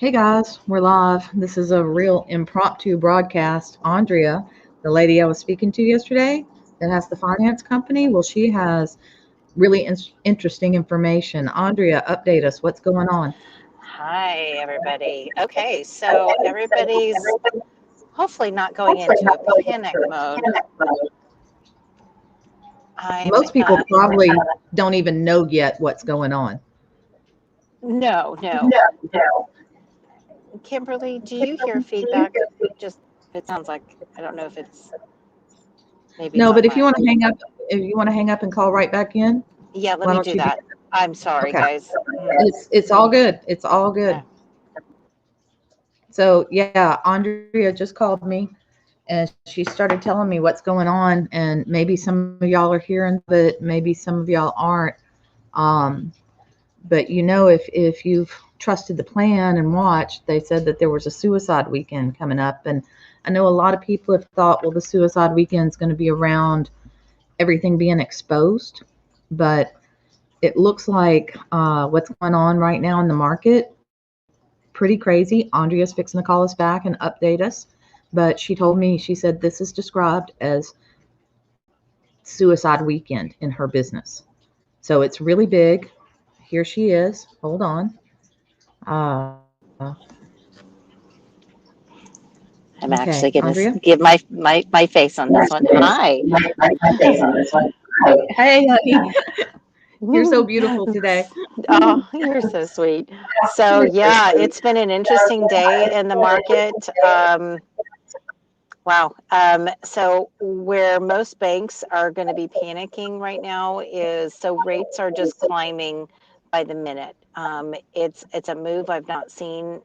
Hey guys, we're live. This is a real impromptu broadcast. Andrea, the lady I was speaking to yesterday that has the finance company, well, she has really interesting information. Andrea, update us. What's going on? Hi, everybody. Okay, so everybody's hopefully not going into a panic mode. I'm Most people probably don't even know yet what's going on. no. Kimberly, do you hear feedback? Just it sounds like I don't know if it's maybe it's No, on but if you mine. want to hang up, if you want to hang up and call right back in, Yeah, let why me don't do you do that. I'm that? sorry, Okay. guys. It's all good. It's all good. Uh, So yeah, Andrea just called me and she started telling me what's going on, and maybe some of y'all are hearing it, maybe some of y'all aren't. um, but if you've trusted the plan and watched, they said that there was a suicide weekend coming up, and I know a lot of people have thought, well, the suicide weekend is going to be around everything being exposed, but it looks like what's going on right now in the market, pretty crazy. Andrea's fixing to call us back and update us, but she told me, she said this is described as suicide weekend in her business. So it's really big. Here she is. Hold on. Uh, I'm okay, actually going Andrea. to give my face on this one. Hi. Hey, honey. You're so beautiful today. Oh, you're so sweet. So yeah, it's been an interesting day in the market. Wow. So where most banks are going to be panicking right now is so rates are just climbing by the minute. It's a move I've not seen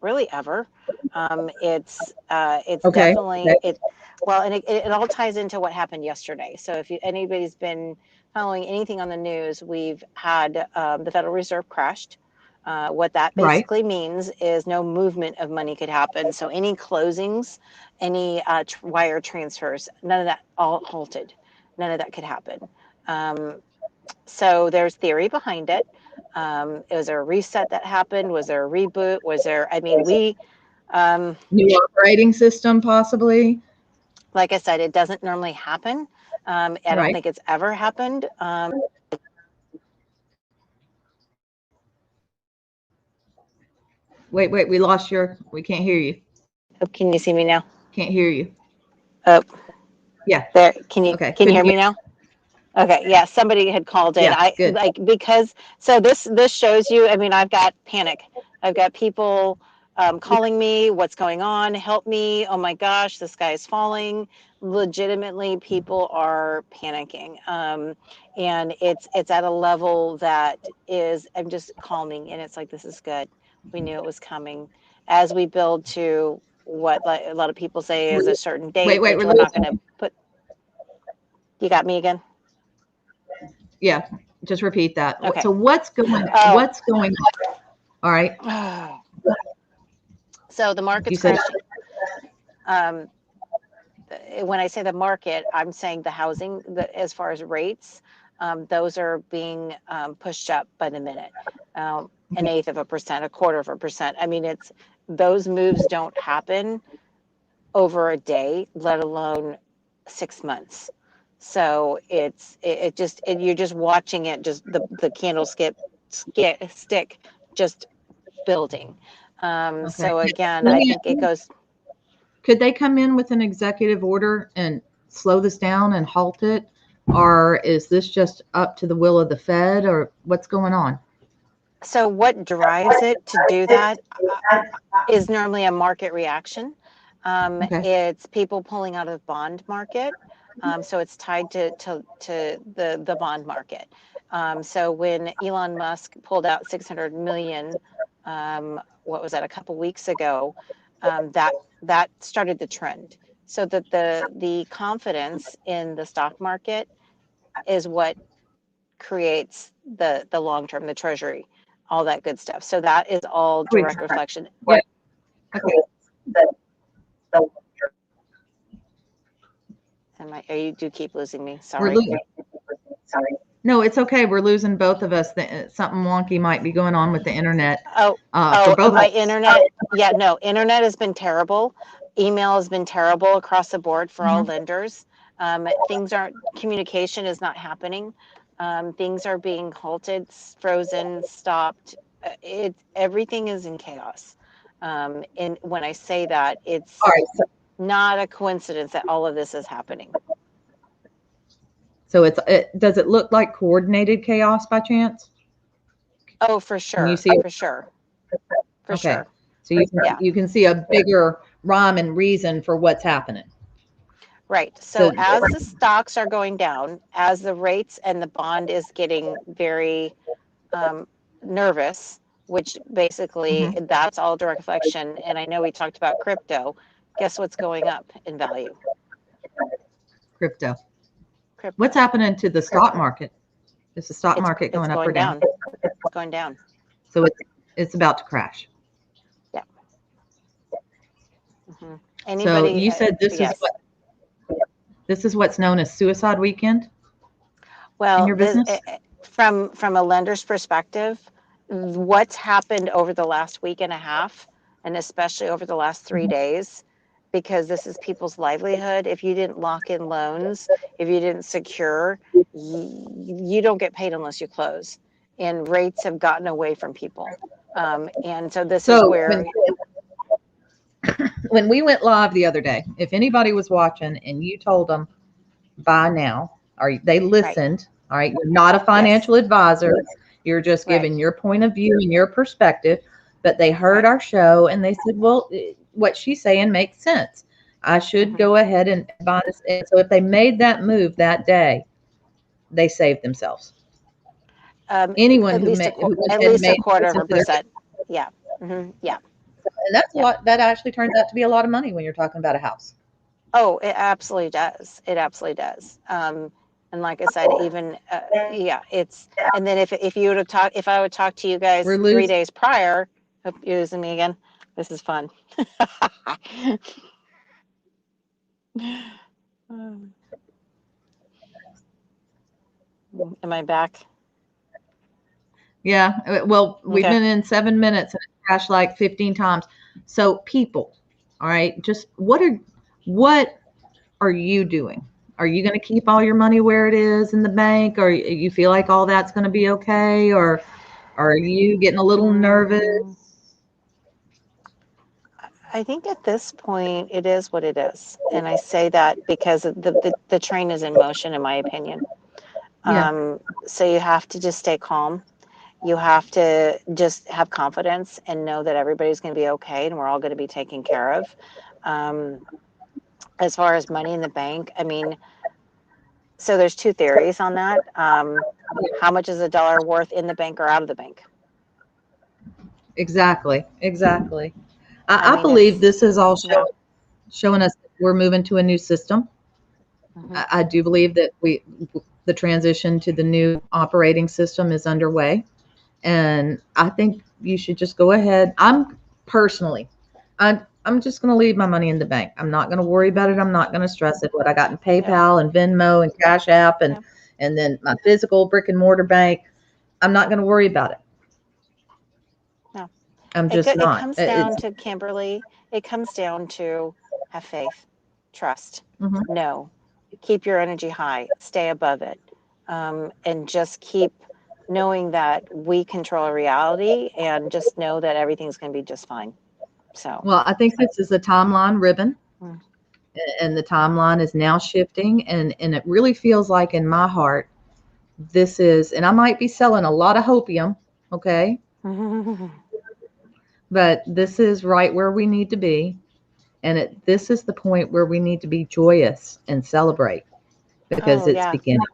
really ever. It's Okay. definitely it. Well, and it all ties into what happened yesterday. So if anybody's been following anything on the news, we've had the Federal Reserve crashed. What that Right. basically means is no movement of money could happen. So any closings, any wire transfers, none of that all halted. None of that could happen. Um, so there's theory behind it. Was there a reset that happened? Was there a reboot? Was there? I mean, um, New operating system, possibly. like I said, it doesn't normally happen. I don't Right. think it's ever happened. Wait. We lost your. We can't hear you. Oh, can you see me now? Can't hear you. Oh, Yeah. there. Okay. Can you Couldn't hear hear. me now? Okay, yeah, somebody had called in. Yeah. I Good. like because so this shows you. I mean, I've got panic. I've got people calling me. What's going on? Help me! Oh my gosh, the sky is falling. Legitimately, people are panicking, and it's at a level that is. I'm just calming, and it's like this is good. We knew it was coming as we build to what like a lot of people say is a certain date, Wait. which We're we're not losing. going to put. You got me again. Yeah. Just repeat that. Okay. So what's going? Oh. What's going on? All right. So the You market's said. crashing. Um, when I say the market, I'm saying the housing, as far as rates, those are being pushed up by the minute. An eighth of a percent, a quarter of a percent. I mean, it's those moves don't happen over a day, let alone 6 months. So you're just watching it, just the candlestick stick just building. Okay. So again, Let I me think it goes. Could they come in with an executive order and slow this down and halt it? Or is this just up to the will of the Fed, or what's going on? So what drives it to do that is normally a market reaction. Okay. It's people pulling out of the bond market. So it's tied to the bond market. So when Elon Musk pulled out 600 million, what was that, a couple weeks ago, that started the trend. So that the confidence in the stock market is what creates the long term, the treasury, all that good stuff. So that is all Wait. direct reflection. Yeah. Okay. And you do keep losing me. We're Sorry. losing. No, it's okay. We're losing both of us. Something wonky might be going on with the internet Oh, for both of my us. internet. Yeah, no, internet has been terrible. Email has been terrible across the board for all Mhm. lenders. Communication is not happening. Things are being halted, frozen, stopped. Everything is in chaos. And when I say that, All it's right. not a coincidence that all of this is happening. So does it look like coordinated chaos by chance? Oh, for Can you sure, see it? for sure, for Okay. sure. So Yeah. you can see a bigger rhyme and reason for what's happening. Right. So So as the stocks are going down, as the rates and the bond is getting very um, nervous, which basically mhm, that's all direct reflection. And I know we talked about crypto. Guess what's going up in value? crypto. What's Crypto. happening to the stock market? Is the stock market It's going up or going down? down. It's going down. So it's about to crash. Yeah. Hmm. So Anybody? you said Yes. this is what's known as suicide weekend in Well, your business? from a lender's perspective, what's happened over the last week and a half, and especially over the last 3 days, because this is people's livelihood. If you didn't lock in loans, if you didn't secure, you don't get paid unless you close, and rates have gotten away from people. And so this is So where, when we went live the other day, if anybody was watching and you told them buy now, or they right, listened, all right, you're not a yes, financial advisor, you're just right, giving your point of view and your perspective, but they heard right, our show and they said, well, what she's saying makes sense. I should hmm go ahead and buy this. And so if they made that move that day, they saved themselves. um, Anyone at who least made who went at ahead and least a made quarter of listen a to their, percent. Yeah, yeah, and that's a yeah. lot. That actually turns out to be a lot of money when you're talking about a house. Oh, it absolutely does. It absolutely does. And like I said, even yeah, it's. And then if you would have talked, if I would talk to you guys We're 3 days prior, hope you're using me again. This is fun. Am I back? Yeah. Well, we've Okay. been in 7 minutes and it crashed like 15 times. So people, all right, just what are you doing? Are you going to keep all your money where it is in the bank, or you feel like all that's going to be okay, or are you getting a little nervous? Mm, I think at this point it is what it is, and I say that because the train is in motion, in my opinion. Yeah. So you have to just stay calm. You have to just have confidence and know that everybody's going to be okay and we're all going to be taken care of. Um, as far as money in the bank, I mean, so there's two theories on that. How much is a dollar worth in the bank or out of the bank? Exactly. Exactly. I I mean, believe it's, this is all yeah. showing us that we're moving to a new system. Hmm. I do believe that the transition to the new operating system is underway. And I think you should just go ahead. Personally, I'm just going to leave my money in the bank. I'm not going to worry about it. I'm not going to stress it. What I got in Yep. PayPal and Venmo and Cash App Yep. and then my physical brick and mortar bank, I'm not going to worry about it. No. I'm It, just it not. comes down to, Kimberly, it comes down to have faith, trust, Mhm. know, keep your energy high, stay above it, and just keep knowing that we control reality and just know that everything's going to be just fine. So, Well, I think this is a timeline ribbon, mm, and the timeline is now shifting, and it really feels like in my heart this is, and I might be selling a lot of hopium, okay, but this is right where we need to be. And this is the point where we need to be joyous and celebrate because oh, it's yeah, beginning.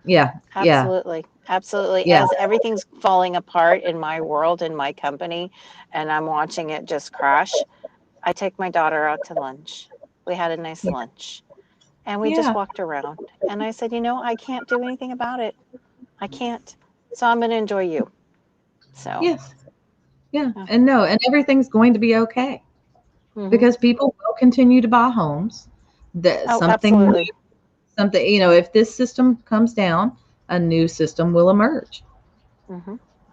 Yeah, yeah, absolutely. Absolutely. yeah, As everything's falling apart in my world, in my company, and I'm watching it just crash, I take my daughter out to lunch. We had a nice lunch and we just yeah, walked around. And I said, I can't do anything about it. I can't. So I'm going to enjoy you. So, yes, yeah. yeah. And no, and everything's going to be okay Hmm. because people will continue to buy homes. That Oh, something, absolutely. something, if this system comes down, a new system will emerge.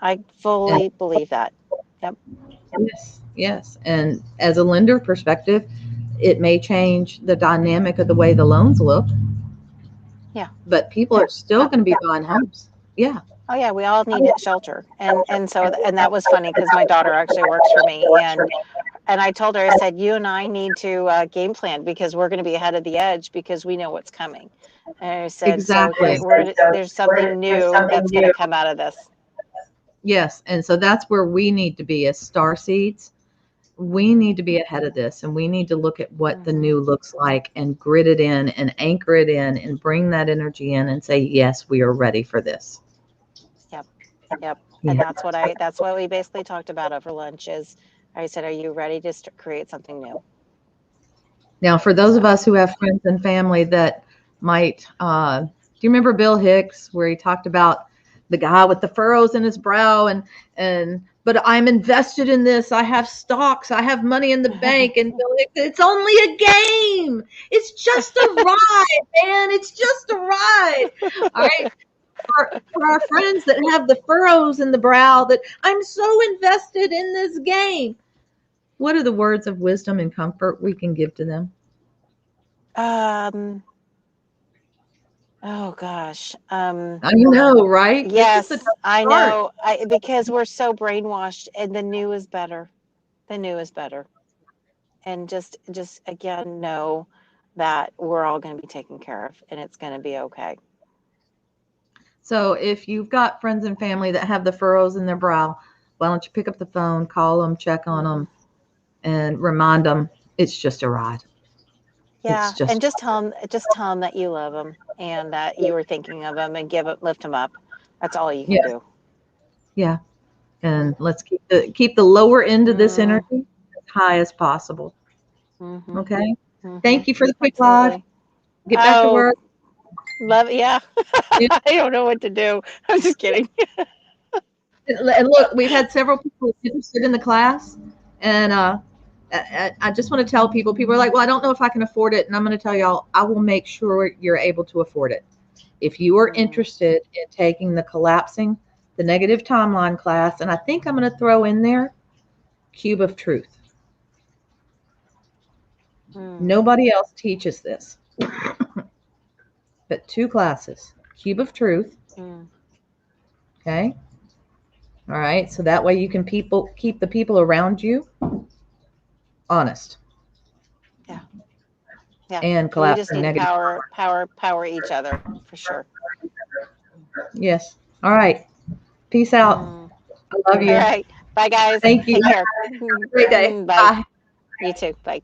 I fully believe that. Yep. Yes, yes. And as a lender perspective, it may change the dynamic of the way the loans look. Yeah. But people are still going to be buying homes. Yeah. Oh yeah, we all need shelter. And so and that was funny because my daughter actually works for me, and I told her, I said, you and I need to game plan because we're going to be ahead of the edge because we know what's coming. And I said, Exactly. there's something new that's going to come out of this. Yes. And so that's where we need to be as star seeds. We need to be ahead of this, and we need to look at what the new looks like and grit it in and anchor it in and bring that energy in and say, yes, we are ready for this. Yep. Yep. And that's what we basically talked about over lunch is I said, are you ready to create something new? Now, for those of us who have friends and family that might, do you remember Bill Hicks, where he talked about the guy with the furrows in his brow but I'm invested in this. I have stocks. I have money in the bank. And Bill Hicks, it's only a game. It's just a ride, man. It's just a ride. All right. For our friends that have the furrows in the brow, that I'm so invested in this game. What are the words of wisdom and comfort we can give to them? Oh gosh. I know, right? Yes, I know. Because we're so brainwashed, and the new is better. The new is better. And just again, know that we're all going to be taken care of, and it's going to be okay. So if you've got friends and family that have the furrows in their brow, why don't you pick up the phone, call them, check on them, and remind them it's just a ride. Yeah, and just tell them that you love them and that you were thinking of them, and lift them up. That's all you can do. Yeah, and let's keep the lower end of this energy as high as possible. Okay. Thank you for the quick live. Get back to work. Love it. Yeah. I don't know what to do. I'm just kidding. And look, we've had several people interested in the class, and I just want to tell people are like, well, I don't know if I can afford it. And I'm going to tell y'all, I will make sure you're able to afford it. If you are interested in taking the collapsing the negative timeline class, and I think I'm going to throw in there Cube of Truth. Nobody else teaches this, but 2 classes, Cube of Truth. Okay. All right. So that way you can keep the people around you honest. Yeah. Yeah. And collapse. We just need to power each other for sure. Yes. All right. Peace out. I love you. All right. Bye, guys. Thank you. Take care. Have a great day. Bye. You too. Bye.